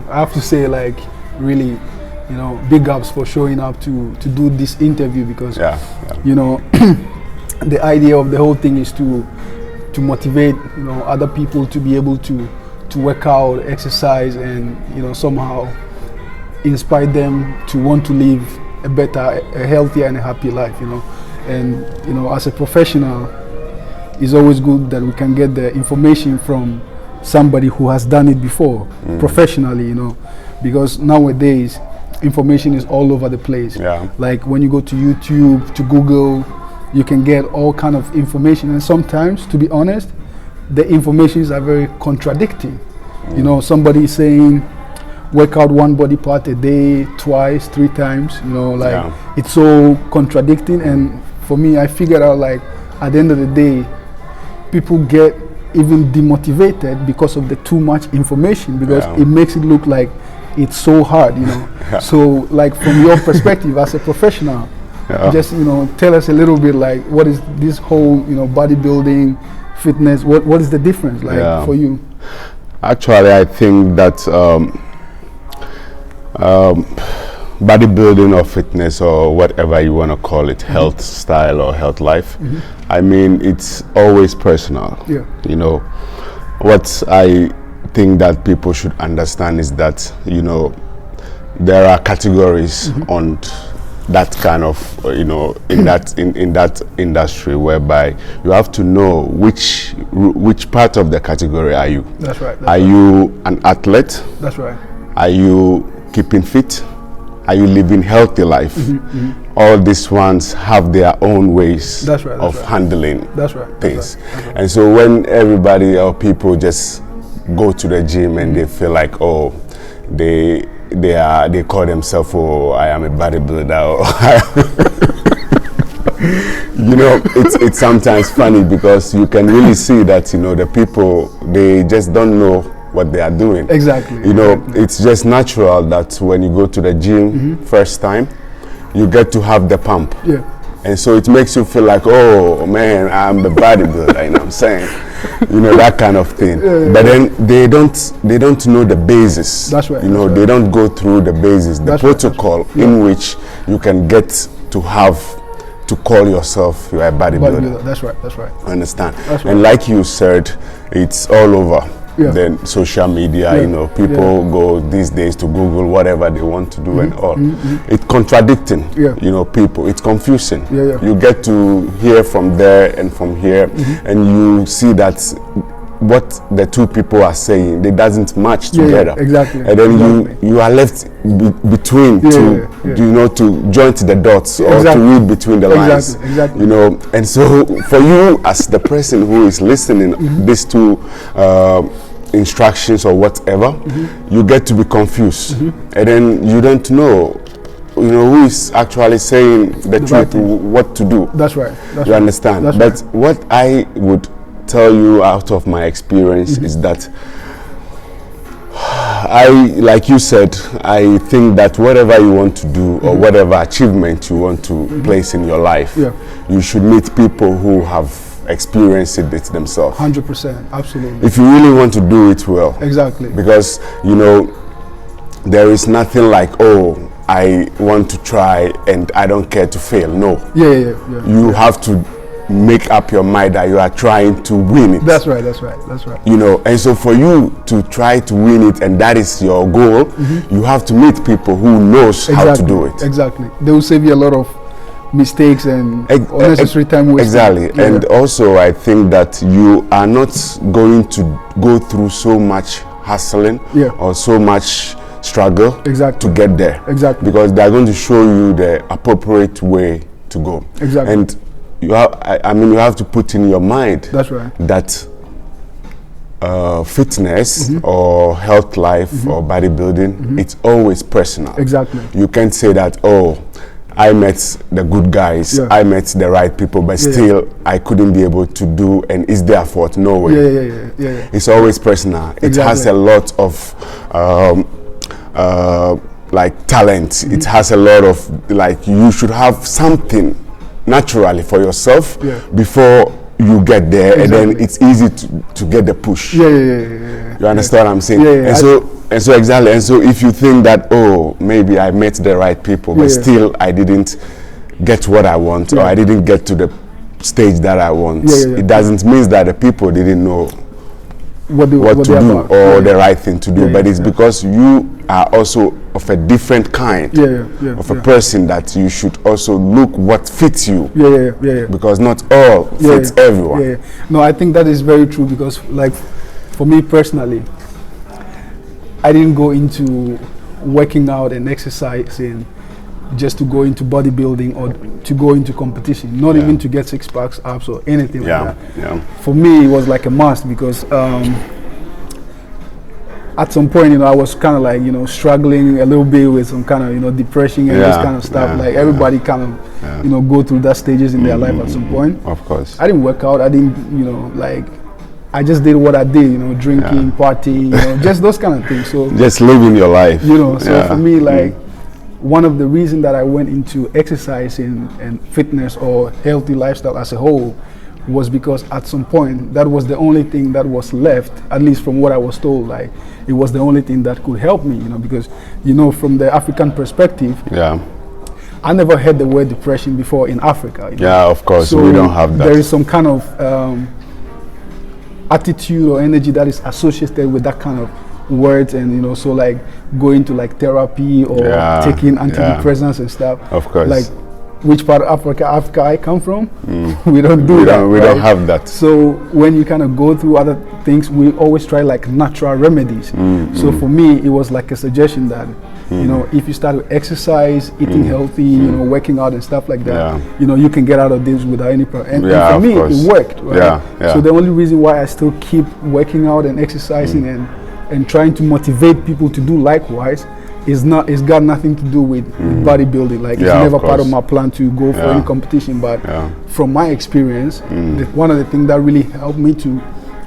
I have to say, like, really, you know, big ups for showing up to do this interview, because you know, the idea of the whole thing is to motivate, you know, other people to be able to work out, exercise, and, you know, somehow inspire them to want to live a better, a healthier and a happy life, you know. And, you know, as a professional, it's always good that we can get the information from somebody who has done it before, professionally, you know, because nowadays information is all over the place. Like when you go to YouTube, to Google, you can get all kind of information, and sometimes, to be honest, the informations are very contradicting. You know, somebody is saying work out one body part a day, twice, 3 times, you know, like it's so contradicting. And for me, I figured out, like, at the end of the day, people get even demotivated because of the too much information, because it makes it look like it's so hard, you know. So, like, from your perspective as a professional, just, you know, tell us a little bit, like, what is this whole, you know, bodybuilding, fitness, what is the difference, like, for you? Actually, I think that bodybuilding or fitness or whatever you want to call it, health style or health life, I mean, it's always personal. You know, what I think that people should understand is that, you know, there are categories on that kind of, you know, in that industry, whereby you have to know which part of the category are you. That's right. Are you an athlete? That's right. Are you keeping fit? Are you living healthy life? All these ones have their own ways of handling things. And so when everybody or people just go to the gym and they feel like, oh, they call themselves, oh, I am a bodybuilder, you know, it's sometimes funny, because you can really see that, you know, the people, they just don't know what they are doing. You know, it's just natural that when you go to the gym first time, you get to have the pump. And so it makes you feel like, oh man, I'm the bodybuilder, you know what I'm saying? You know, that kind of thing. But then they don't know the basis. You know, they don't go through the basis, the protocol in which you can get to have to call yourself you are a bodybuilder. That's right. Understand? And like you said, it's all over. Then social media, you know, people go these days to Google whatever they want to do and all. It's contradicting, you know, people. It's confusing. You get to hear from there and from here, and you see that what the two people are saying, they doesn't match together. And then you are left between to you know, to join the dots or to read between the lines. You know, and so for you as the person who is listening these two instructions or whatever, you get to be confused, and then you don't know, you know, who is actually saying the truth, what to do. You understand? But what I would tell you out of my experience is that like you said, I think that whatever you want to do or whatever achievement you want to place in your life, you should meet people who have experienced it themselves. 100%, absolutely. If you really want to do it well. Because, you know, there is nothing like, oh, I want to try and I don't care to fail. No. You have to make up your mind that you are trying to win it. That's right. You know, and so for you to try to win it, and that is your goal, you have to meet people who knows how to do it. They will save you a lot of mistakes and unnecessary time wasting. And also I think that you are not going to go through so much hustling or so much struggle to get there. Because they are going to show you the appropriate way to go. And you have, I mean, you have to put in your mind that fitness or health life or bodybuilding, it's always personal. You can't say that, oh, I met the good guys, I met the right people, but still I couldn't be able to do, and it's their fault. No way. It's always personal. It has a lot of like talent. It has a lot of, like, you should have something naturally for yourself before you get there, and then it's easy to get the push. You understand what I'm saying? And so And so exactly, and so if you think that, oh, maybe I met the right people, but still I didn't get what I want, or I didn't get to the stage that I want, it doesn't mean that the people didn't know what to do or the right thing to do, but it's because you are also of a different kind of a person that you should also look what fits you, because not all fits everyone. No, I think that is very true, because like for me personally, I didn't go into working out and exercising just to go into bodybuilding or to go into competition, not even to get 6 packs, abs or anything like that. For me, it was like a must, because at some point, I was kind of like, struggling a little bit with some kind of, depression and this kind of stuff. Like everybody kind of, go through that stages in their life at some point. Of course. I didn't work out. I didn't, like, I just did what I did, drinking, partying, just those kind of things. So just living your life. So for me, like, one of the reasons that I went into exercising and fitness or healthy lifestyle as a whole was because at some point that was the only thing that was left, at least from what I was told. Like, it was the only thing that could help me, because from the African perspective, I never heard the word depression before in Africa. Yeah, of course, so we don't have that. There is some kind of attitude or energy that is associated with that kind of words, and so like going to like therapy or taking antidepressants and stuff. Of course. Like, which part of Africa I come from, we don't do that. We don't have that. So when you kind of go through other things, we always try like natural remedies. So for me, it was like a suggestion that if you start to exercise, eating healthy, working out and stuff like that, you can get out of this without any problem. And for me, it worked. Right? So the only reason why I still keep working out and exercising and trying to motivate people to do likewise it's got nothing to do with bodybuilding. Like, it's never part of my plan to go for any competition, but from my experience, one of the things that really helped me to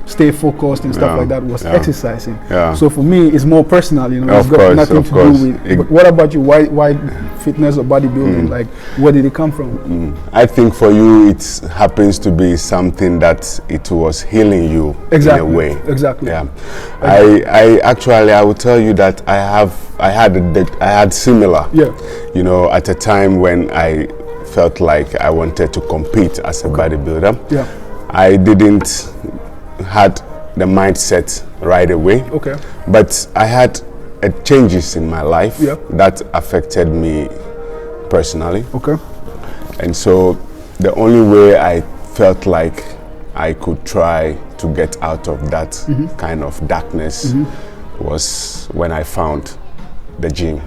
stay focused and stuff like that was exercising. So for me, it's more personal, it's got nothing to do with. But what about you? Why fitness or bodybuilding? Like, where did it come from? I think for you, it happens to be something that it was healing you in a way. Exactly. Yeah. I will tell you that I had similar. At a time when I felt like I wanted to compete as a bodybuilder. I didn't had the mindset right away. But I had changes in my life that affected me personally. And so the only way I felt like I could try to get out of that kind of darkness was when I found the gym.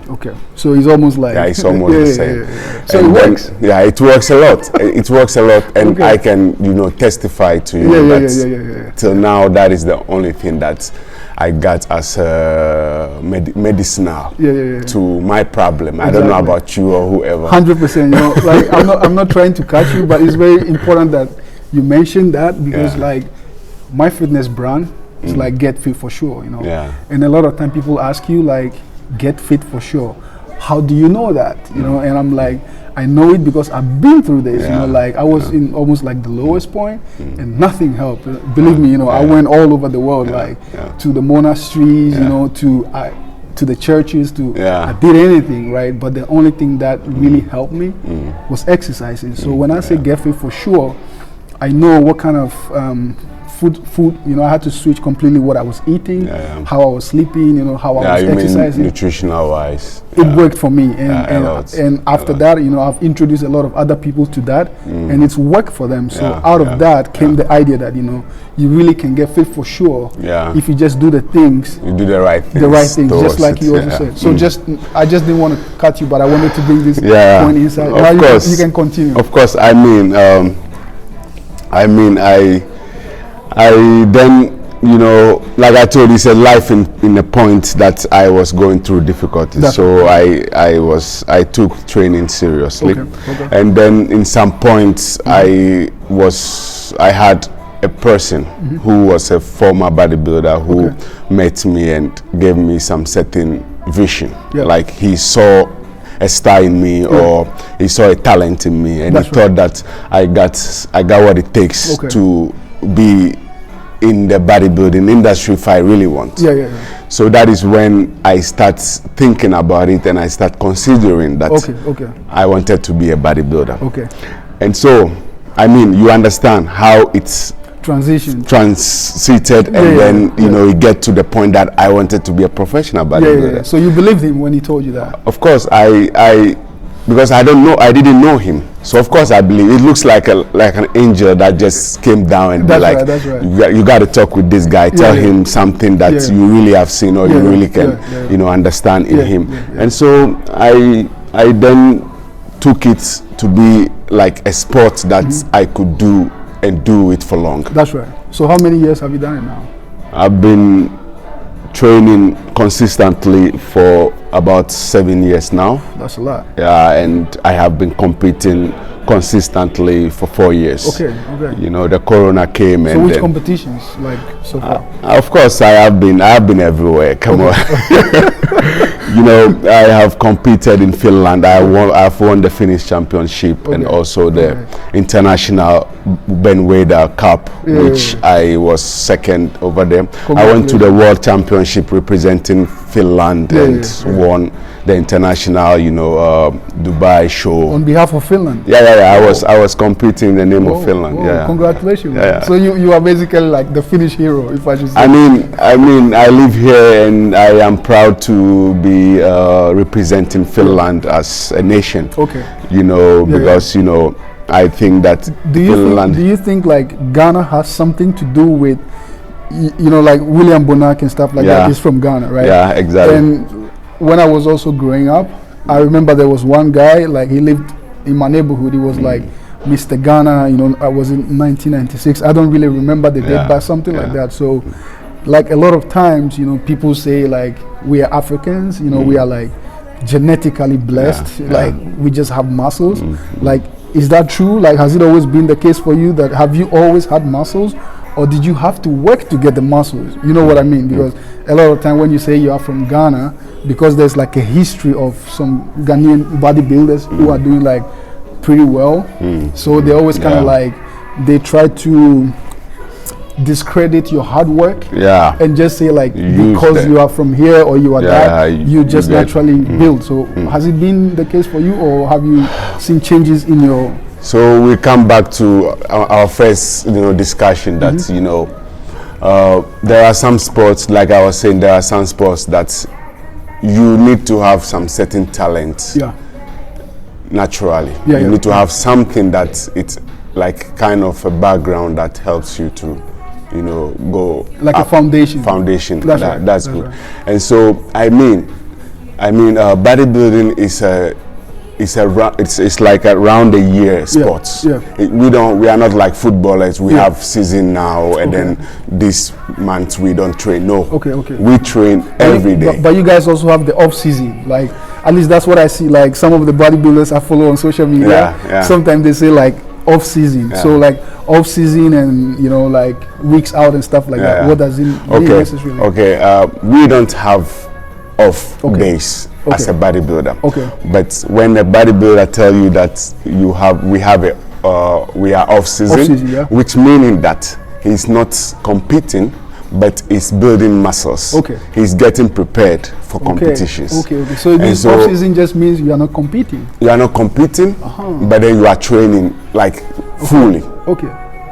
So it's almost like it's almost the same. So it works. It works a lot. It works a lot, and I can testify to you that till now that is the only thing that I got as a medicinal to my problem. I don't know about you or whoever. 100%. Like, I'm not trying to catch you, but it's very important that you mention that, because like my fitness brand is like Get Fit for Sure. And a lot of time people ask you like, Get Fit for Sure, how do you know that? And I'm like, I know it because I've been through this. Like, I was in almost like the lowest point and nothing helped. Believe me, I went all over the world, like to the monasteries, to the churches, I did anything, right? But the only thing that really helped me was exercising. So when I say Get Fit for Sure, I know what kind of food, I had to switch completely what I was eating, how I was sleeping, how I was exercising. Nutritional wise. It worked for me. And after that, I've introduced a lot of other people to that, and it's worked for them. So out of that came the idea that, you really can get fit for sure if you just do the things. You do the right things. The right things, just like you also said. So I just didn't want to cut you, but I wanted to bring this point inside. Of course. You can continue. Of course, I then, like I told you, it's a life in a point that I was going through difficulties. So I took training seriously. And then in some points I had a person who was a former bodybuilder who met me and gave me some certain vision. Like, he saw a star in me, or he saw a talent in me, and he thought that I got what it takes to be in the bodybuilding industry if I really want. So that is when I start thinking about it, and I start considering that I wanted to be a bodybuilder. And so, I mean, you understand how it's transited, and then you know, it get to the point that I wanted to be a professional bodybuilder. So you believed him when he told you that? Of course, because I didn't know him. So of course I believe. It looks like an angel that just came down and that's right. You got to talk with this guy. Tell him something that you really have seen, or you really can, you know, understand in him. And so I then took it to be like a sport that I could do and do it for long. That's right. So how many years have you done it now? I've been training consistently for about 7 years now. That's a lot. Yeah, and I have been competing consistently for 4 years. You know, the corona came. So which competitions, like, so far? Of course, I have been everywhere. Come on. You know, I have competed in Finland. I've won the Finnish championship and also the international Ben Wader Cup, which I was second over there. I went to the World Championship representing Finland and won the international, you know, Dubai show. On behalf of Finland? I was competing in the name of Finland. Congratulations. So you are basically like the Finnish hero, if I should say. I mean, I live here and I am proud to be representing Finland as a nation. You know, because you know, I think that do you think like Ghana has something to do with, you know, like William Bonac and stuff like that? He's from Ghana, right? Yeah, exactly. And when I was also growing up, I remember there was one guy, like, he lived in my neighborhood. He was like Mr. Ghana, you know. I was in 1996. I don't really remember the date, but something like that. So like a lot of times, you know, people say like we are Africans, you know, we are like genetically blessed, like we just have muscles. Like, is that true? Like, has it always been the case for you? That have you always had muscles, or did you have to work to get the muscles? You know what I mean? Because a lot of time when you say you are from Ghana, because there's like a history of some Ghanaian bodybuilders who are doing like pretty well, so they always kind of like, they try to discredit your hard work and just say like, because you are from here or you are that, you just naturally build. So has it been the case for you, or have you seen changes in your... So we come back to our first, you know, discussion that, you know, there are some sports, like I was saying, there are some sports that you need to have some certain talent naturally. You need to have something that it's like kind of a background that helps you to, you know, go like a foundation. That's good. And so I mean, bodybuilding is it's like a round a year sports. We are not like footballers. We have season now, and then this month we don't train. No. We train every day. But you guys also have the off season. Like, at least that's what I see. Like some of the bodybuilders I follow on social media. Sometimes they say like off season. So like off season and, you know, like weeks out and stuff like that. What does it mean necessarily? We don't have off days as a bodybuilder. But when a bodybuilder tell you that we are off season, which meaning that he's not competing, but is building muscles. He's getting prepared for competitions. So this off season just means you are not competing. You are not competing, but then you are training like fully.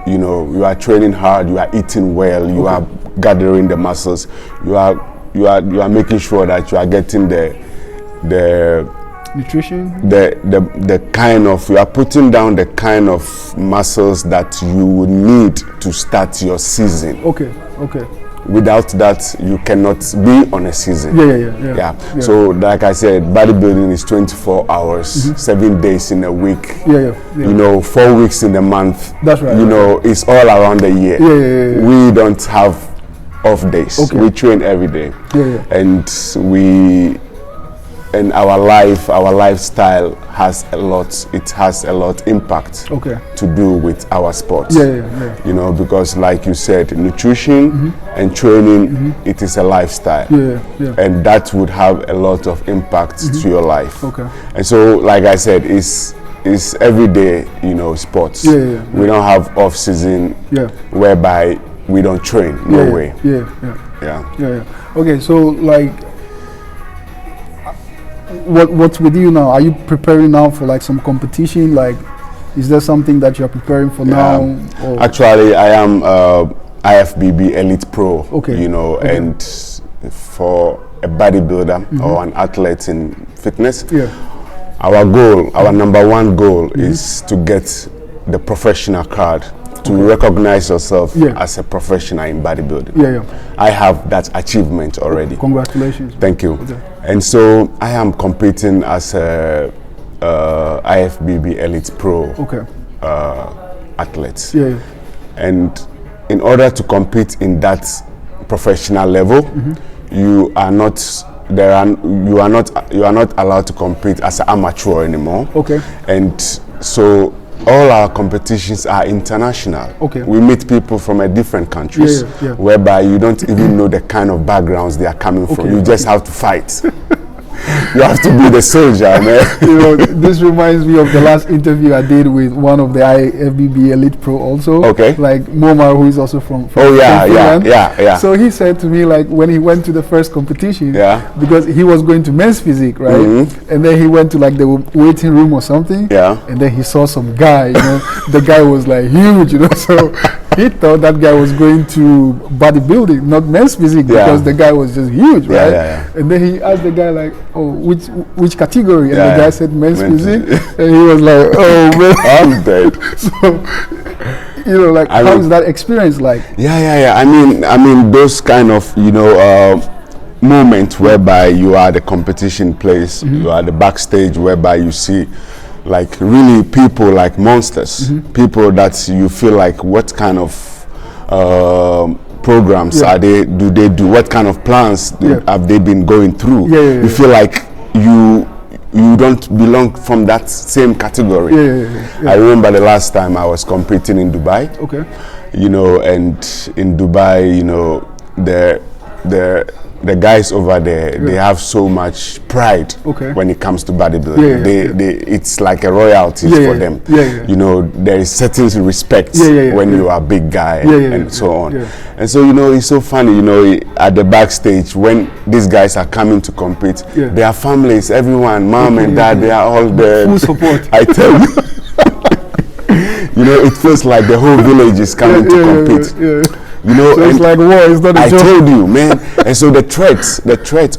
You know, you are training hard. You are eating well. You are gathering the muscles. You are making sure that you are getting the nutrition, the kind of, you are putting down the kind of muscles that you would need to start your season. Without that, you cannot be on a season. So like I said, bodybuilding is 24 hours, 7 days in a week. You know, 4 weeks in a month. You know, it's all around the year. We don't have off days. We train every day. And our lifestyle has a lot impact to do with our sports. You know, because like you said, nutrition and training, it is a lifestyle. And that would have a lot of impact to your life. And so, like I said, it's everyday, you know, sports. We don't have off season whereby we don't train. No way. Yeah. Okay, so like, what's with you now? Are you preparing now for like some competition? Like, is there something that you're preparing for now? Or? Actually, I am IFBB Elite Pro. Okay. You know, and for a bodybuilder or an athlete in fitness, our goal, our number one goal is to get the professional card, to recognize yourself as a professional in bodybuilding. I have that achievement already. Congratulations. Thank you. And so I am competing as a IFBB Elite Pro athlete. And in order to compete in that professional level, you are not allowed to compete as an amateur anymore. And so all our competitions are international. We meet people from different countries, whereby you don't even know the kind of backgrounds they are coming from. You just have to fight. You have to be the soldier, man. You know, this reminds me of the last interview I did with one of the IFBB Elite Pro also. Like Momar, who is also from yeah. So he said to me, like, when he went to the first competition, because he was going to men's physique, right? And then he went to like the waiting room or something. And then he saw some guy, you know, the guy was like huge, you know, so he thought that guy was going to bodybuilding, not men's physique, because the guy was just huge, right? And then he asked the guy like, oh, which category? And the guy said men's physique. And he was like, oh man, I'm dead. So, you know, like, how is that experience like? I mean, those kind of, you know, moments whereby you are the competition place, you are the backstage, whereby you see like really people like monsters, people that you feel like, what kind of programs do they do, what kind of plans have they been going through? You feel like you don't belong from that same category. I remember the last time I was competing in Dubai. You know, and in Dubai, you know, the guys over there, they have so much pride when it comes to bodybuilding. It's like a royalty for them. You know, there is certain respect when you are a big guy and so on. And so, you know, it's so funny, you know, at the backstage when these guys are coming to compete, their families, everyone, mom and dad, they are all there. Full support. I tell you. You know, it feels like the whole village is coming to compete. You know, so it's like war, it's not a joke. I told you, man. And so the threats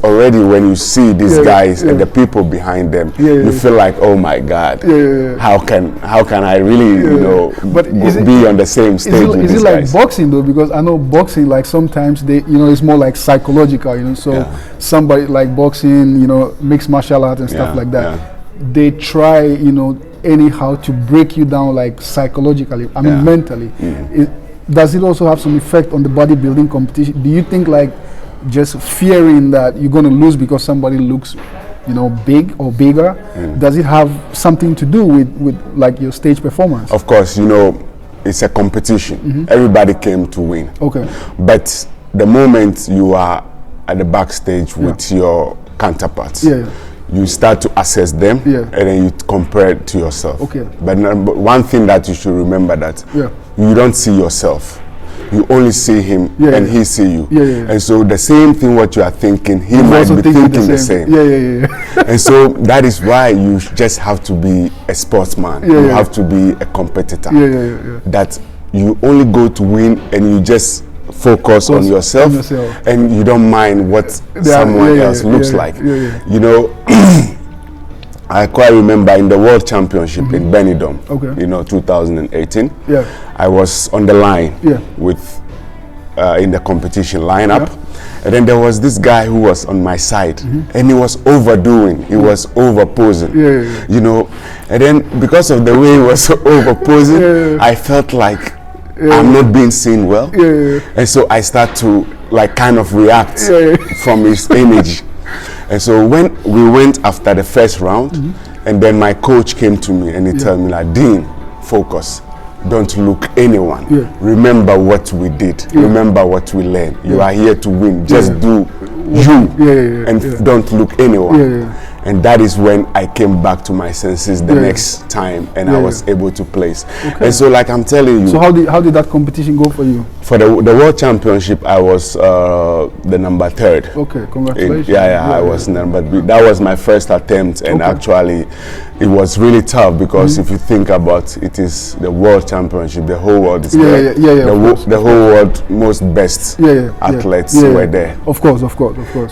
already, when you see these guys and the people behind them, you feel like, oh my God, how can I really, you know, be on the same stage with these guys? Is it like boxing though? Because I know boxing, like sometimes they, you know, it's more like psychological, you know. So somebody like boxing, you know, mixed martial arts and stuff like that, they try, you know, anyhow to break you down, like psychologically. I mean, mentally. Does it also have some effect on the bodybuilding competition? Do you think like just fearing that you're going to lose because somebody looks, you know, big or bigger, does it have something to do with like your stage performance? Of course, you know, it's a competition. Everybody came to win. But the moment you are at the backstage with your counterparts, you start to assess them and then you compare it to yourself. But one thing that you should remember, that you don't see yourself. You only see him and he see you. And so the same thing what you are thinking, he might be thinking the same. And so that is why you just have to be a sportsman. You have to be a competitor. That you only go to win and you just focus on yourself and you don't mind what someone else looks like. You know, I quite remember in the World Championship in Benidorm, you know, 2018, I was on the line with in the competition lineup, and then there was this guy who was on my side, and he was overdoing, he was overposing, you know, and then because of the way he was overposing, I felt like I'm not being seen well, and so I start to like kind of react from his energy. And so when we went after the first round, and then my coach came to me and he told me like, Dean, focus, don't look anyone. Remember what we did. Remember what we learned. You are here to win. Just do you and don't look anyone. And that is when I came back to my senses the next time, and I was able to place. And so, like I'm telling you. So how did that competition go for you? For the World Championship, I was the number 3rd. Okay, congratulations. I was number 3. That was my first attempt, and actually, it was really tough because if you think about it, is the World Championship. The whole world is there. The whole world, most best athletes were there. Of course.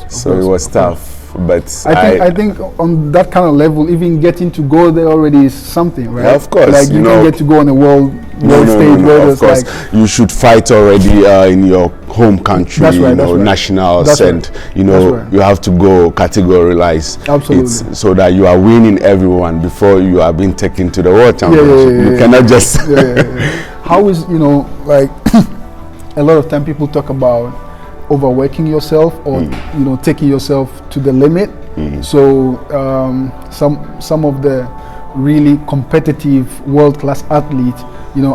So it was tough. But I think on that kind of level, even getting to go there already is something, right? Yeah, of course. Like you can get to go on a world stage. No, of course. Like you should fight already in your home country. That's right, nationals, and you have to go categorize. Absolutely. So that you are winning everyone before you are being taken to the World Championship. You cannot just. How is like a lot of time people talk about overworking yourself or taking yourself to the limit. So some of the really competitive world-class athletes,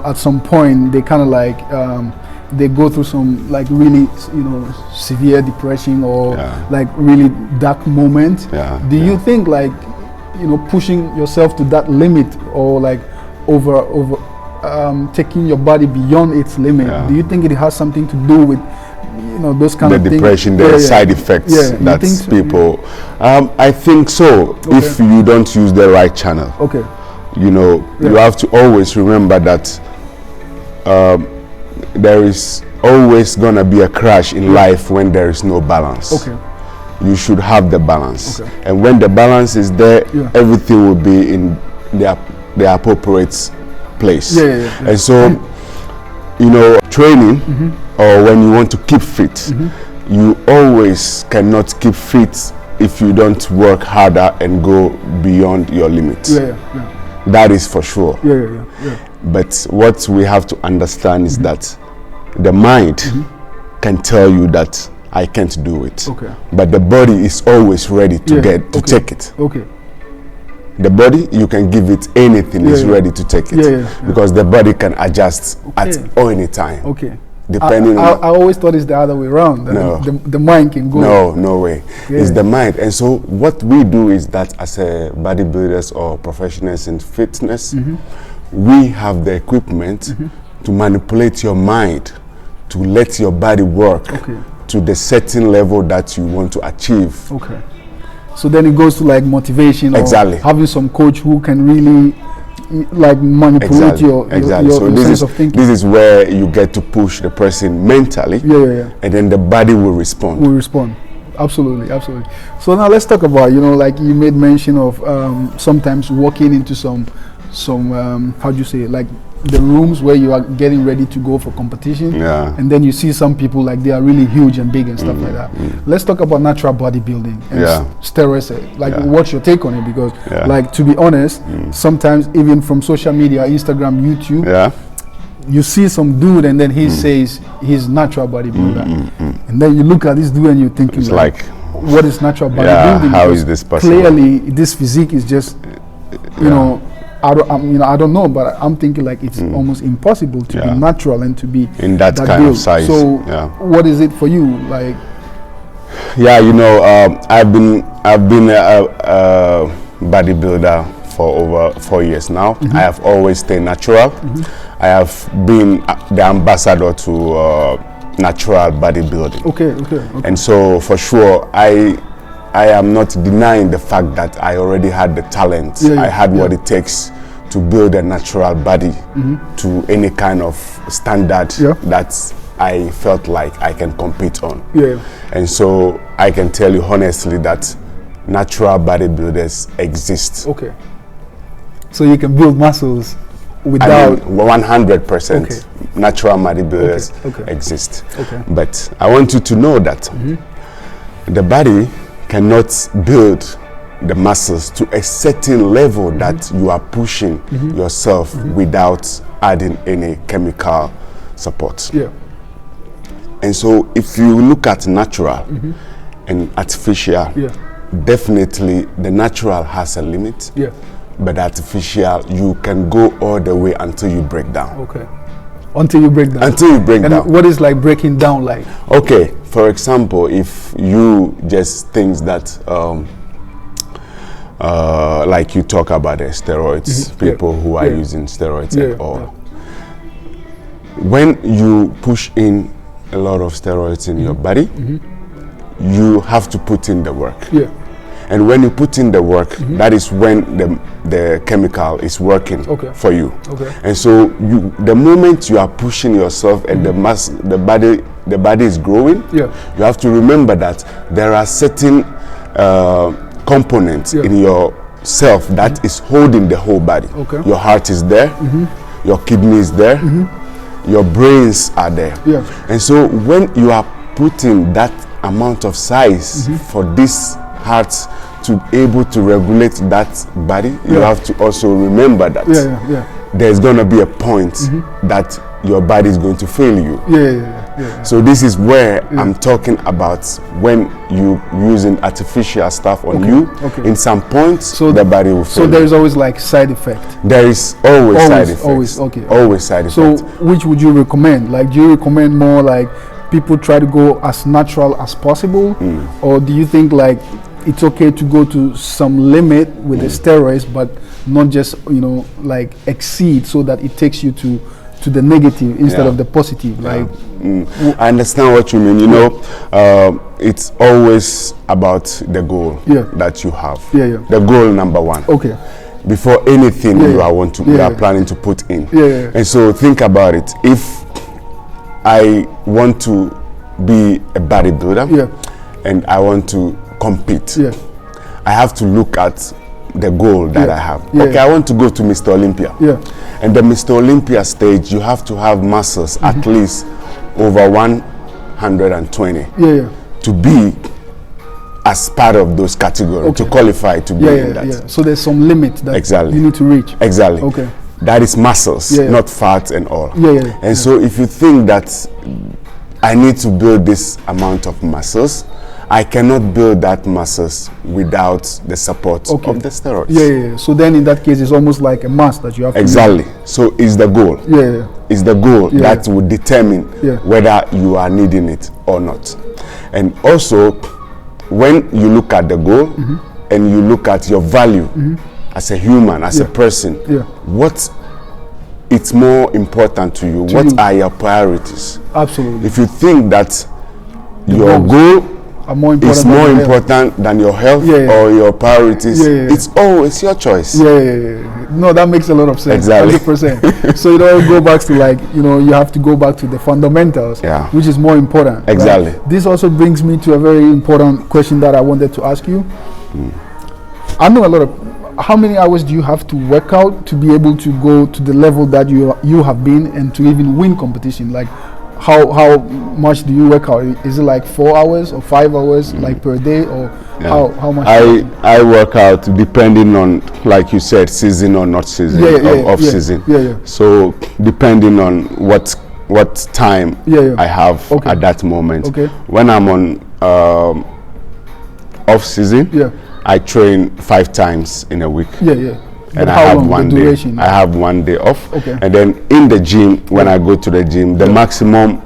at some point they kind of like they go through some like really severe depression or like really dark moment. Do you think like pushing yourself to that limit or like over taking your body beyond its limit, do you think it has something to do with those kind of things? The depression, the side effects that people. I think so. If you don't use the right channel, you have to always remember that there is always gonna be a crash in life when there is no balance. You should have the balance, and when the balance is there, everything will be in the appropriate place. And so, training. Or when you want to keep fit, you always cannot keep fit if you don't work harder and go beyond your limits. That is for sure. But what we have to understand is that the mind can tell you that I can't do it. But the body is always ready to take it. The body, you can give it anything, is ready to take it. Because the body can adjust at any time. Depending I always thought it's the other way around. The mind can go. No way. It's the mind. And so what we do is that as a bodybuilders or professionals in fitness, we have the equipment to manipulate your mind, to let your body work to the certain level that you want to achieve. So then it goes to like motivation or having some coach who can really like manipulate your sense of thinking. This is where you get to push the person mentally, and then the body will respond. Absolutely. So now let's talk about like you made mention of sometimes walking into some how do you say, like the rooms where you are getting ready to go for competition, and then you see some people like they are really huge and big and stuff like that. Let's talk about natural bodybuilding and steroids. Like, what's your take on it? Because, like, to be honest, sometimes even from social media, Instagram, YouTube, you see some dude and then he says he's natural bodybuilder, and then you look at this dude and you're thinking like, what is natural bodybuilding? How is this possible? Clearly, this physique is just, I don't know, but I'm thinking like it's almost impossible to be natural and to be in that kind of size. So, what is it for you? Like, I've been a bodybuilder for over 4 years now. I have always stayed natural. I have been the ambassador to natural bodybuilding. And so, for sure, I am not denying the fact that I already had the talent. I had what it takes to build a natural body to any kind of standard that I felt like I can compete on. And so I can tell you honestly that natural bodybuilders exist. So you can build muscles without 100% natural bodybuilders exist. But I want you to know that the body cannot build the muscles to a certain level that you are pushing yourself without adding any chemical support. And so if you look at natural and artificial, definitely the natural has a limit, but artificial, you can go all the way until you break down. Until you break down. And what is like breaking down like? For example, if you just think that like you talk about the steroids, people who are using steroids and all. When you push in a lot of steroids in your body, you have to put in the work. And when you put in the work, that is when the chemical is working for you. And so the moment you are pushing yourself and the body is growing, you have to remember that there are certain components in yourself that is holding the whole body. Your heart is there, your kidney is there, your brains are there. And so when you are putting that amount of size for this heart to able to regulate that body, you have to also remember that there's going to be a point that your body is going to fail you. So this is where I'm talking about when you using artificial stuff on you. In some points, so the body will fail. So there is always like side effect. There is always side effects. Always side effects. So which would you recommend? Like, do you recommend more like people try to go as natural as possible, or do you think like it's okay to go to some limit with the steroids, but not just, you know, like exceed so that it takes you to the negative instead of the positive? Like, I understand what you mean. You know, it's always about the goal that you have. The goal number one. Before anything you are planning to put in. And so think about it. If I want to be a bodybuilder and I want to compete, I have to look at the goal that I have. I want to go to Mr. Olympia. And the Mr. Olympia stage, you have to have muscles at least over 120 to be as part of those categories, to qualify to be in that. So there's some limit that you need to reach. That is muscles, not fat and all. And so if you think that I need to build this amount of muscles, I cannot build that muscles without the support of the steroids. So then in that case, it's almost like a must that you have to So it's the goal. It's the goal that will determine whether you are needing it or not. And also, when you look at the goal and you look at your value as a human, as a person, what it's more important to you? What are your priorities? If you think that your goal is more important than your health or your priorities, it's your choice. No, that makes a lot of sense. 100%. So it all go back to, like, you know, you have to go back to the fundamentals, which is more important. Right? This also brings me to a very important question that I wanted to ask you. I know a lot of, how many hours do you have to work out to be able to go to the level that you have been and to even win competition? Like, how much do you work out? Is it like 4 hours or 5 hours like per day, or how much? I work out depending on, like you said, season or not season, off season. So depending on what time I have at that moment. When I'm on off season, I train 5 times in a week. And I have one day. I have 1 day off. And then in the gym, when I go to the gym, the maximum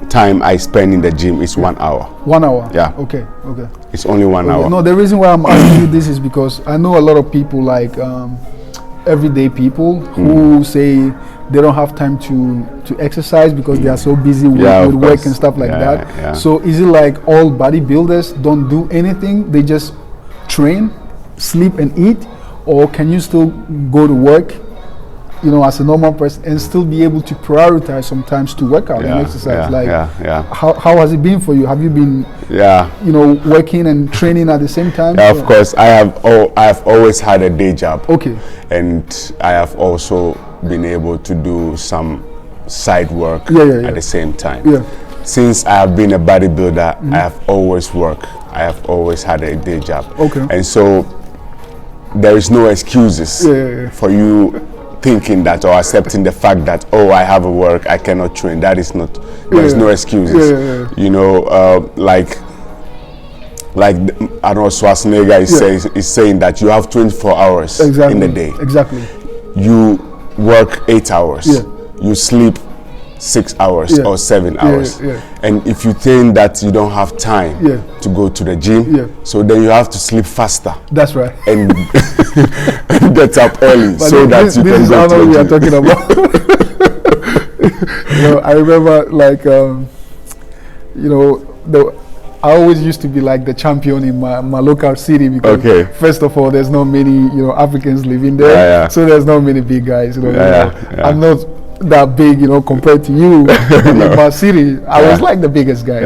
time I spend in the gym is 1 hour. 1 hour? Yeah. Okay. It's only 1 hour. No, the reason why I'm asking you this is because I know a lot of people, like everyday people, who say they don't have time to exercise because they are so busy with work and stuff like that. So is it like all bodybuilders don't do anything? They just train, sleep and eat? Or can you still go to work, you know, as a normal person and still be able to prioritize sometimes to work out and exercise? How has it been for you? Have you been, you know, working and training at the same time? Of course. I have always had a day job. And I have also been able to do some side work at the same time. Since I have been a bodybuilder, I have always worked. I have always had a day job. And so there is no excuses for you thinking that or accepting the fact that, oh, I have a work, I cannot train. That is not, there is no excuses. You know, like Arnold Schwarzenegger is saying that you have 24 hours in the day. You work 8 hours. You sleep 6 hours or 7 hours. And if you think that you don't have time to go to the gym, so then you have to sleep faster. That's right. And, and get up early so that you can go to the gym. We are talking about. I remember like, I always used to be like the champion in my local city because first of all, there's not many, Africans living there. So there's not many big guys, I'm not that big, compared to you in my city. I was like the biggest guy.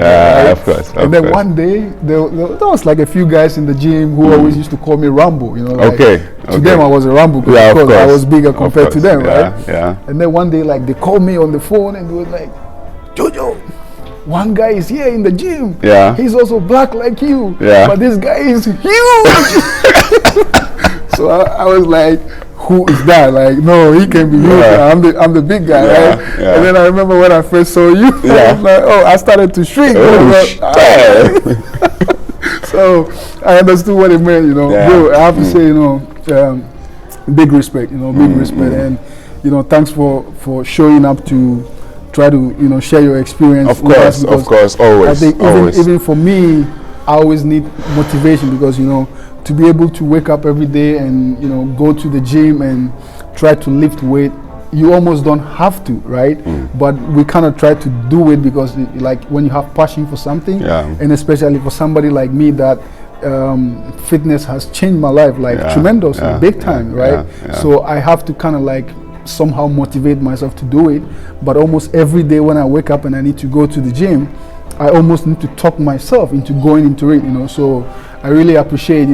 Of course. And then one day, there was like a few guys in the gym who always used to call me Rambo, To them, I was a Rambo because I was bigger compared to them, right? And then one day, like, they called me on the phone and they were like, Jojo, one guy is here in the gym. He's also black like you. But this guy is huge. So I was like, who is that? Like, no, he can be you. I'm the big guy, right? And then I remember when I first saw you, I was like, I started to shrink. So I understood what it meant, Bro, I have to say, big respect, big respect. And, thanks for showing up to try to, share your experience. Of course, always. I think even for me, I always need motivation because, to be able to wake up every day and go to the gym and try to lift weight, you almost don't have to, right? But we kind of try to do it because like when you have passion for something, and especially for somebody like me that fitness has changed my life like tremendously, big time, right? So I have to kind of like somehow motivate myself to do it. But almost every day when I wake up and I need to go to the gym, I almost need to talk myself into going into it, So I really appreciate,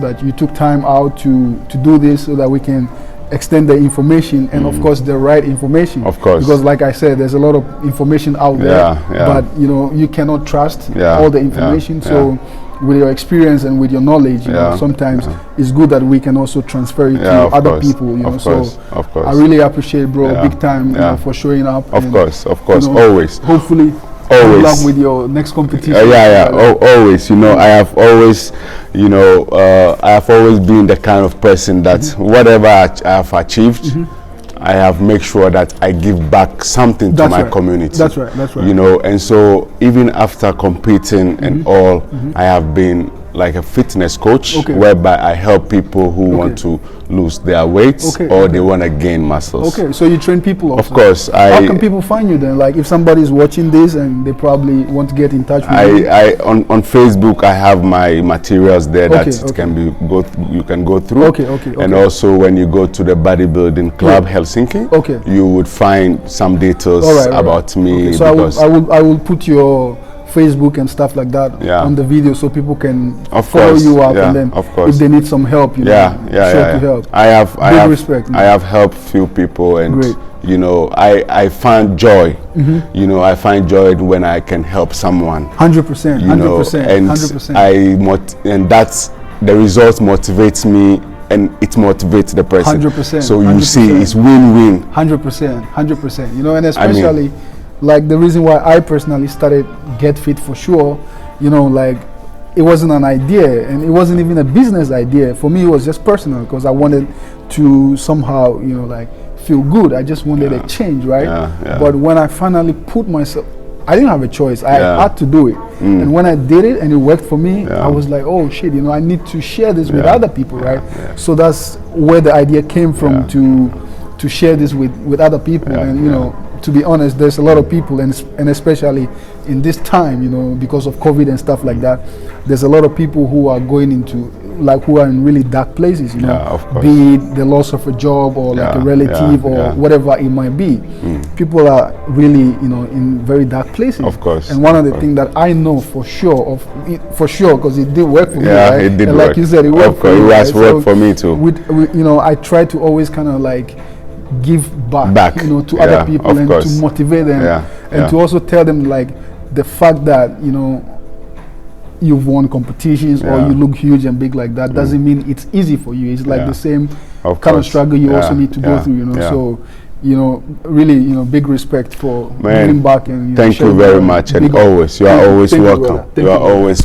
that you took time out to do this so that we can extend the information and of course the right information. Of course. Because like I said, there's a lot of information out there, but you cannot trust all the information. So with your experience and with your knowledge, sometimes it's good that we can also transfer it to other people, Of course. I really appreciate, bro, big time, for showing up. Of course, always. Hopefully. Always. Good luck with your next competition. Always. I have always, I have always been the kind of person that whatever I have achieved, I have made sure that I give back something to my community. That's right. And so even after competing and all, I have been like a fitness coach whereby I help people who want to lose their weights or they want to gain muscles. So you train people also? Of course. How can people find you then? Like if somebody is watching this and they probably want to get in touch with you? On Facebook I have my materials there that you can go through. And also when you go to the bodybuilding club Helsinki, you would find some details about me. So I will put your Facebook and stuff like that on the video so people can follow you up and then if they need some help, to help. I have helped few people and I find joy. I find joy when I can help someone. 100%. 100%. And that's the results motivates me and it motivates the person. 100%. So you see, it's win-win. 100%. And especially. Like the reason why I personally started Get Fit for sure, like it wasn't an idea and it wasn't even a business idea. For me, it was just personal because I wanted to somehow, like feel good. I just wanted a change, right? But when I finally put myself, I didn't have a choice. I had to do it. And when I did it and it worked for me, I was like, oh shit, I need to share this with other people, right? So that's where the idea came from to share this with other people. And to be honest, there's a lot of people, and especially in this time, because of COVID and stuff like that, there's a lot of people who are going into, like, who are in really dark places, be it the loss of a job or like a relative or whatever it might be. People are really, in very dark places. Of course. And one of the things that I know for sure, because it did work for me, right? It did and work. Like you said, it worked for me. It has worked for me too. I try to always kind of like give back. To other people and to motivate them and to also tell them like the fact that you've won competitions or you look huge and big like that doesn't mean it's easy for you. It's like the same kind of struggle you also need to go through, so really big respect for giving back and thank you very much, and always you are always welcome. You are always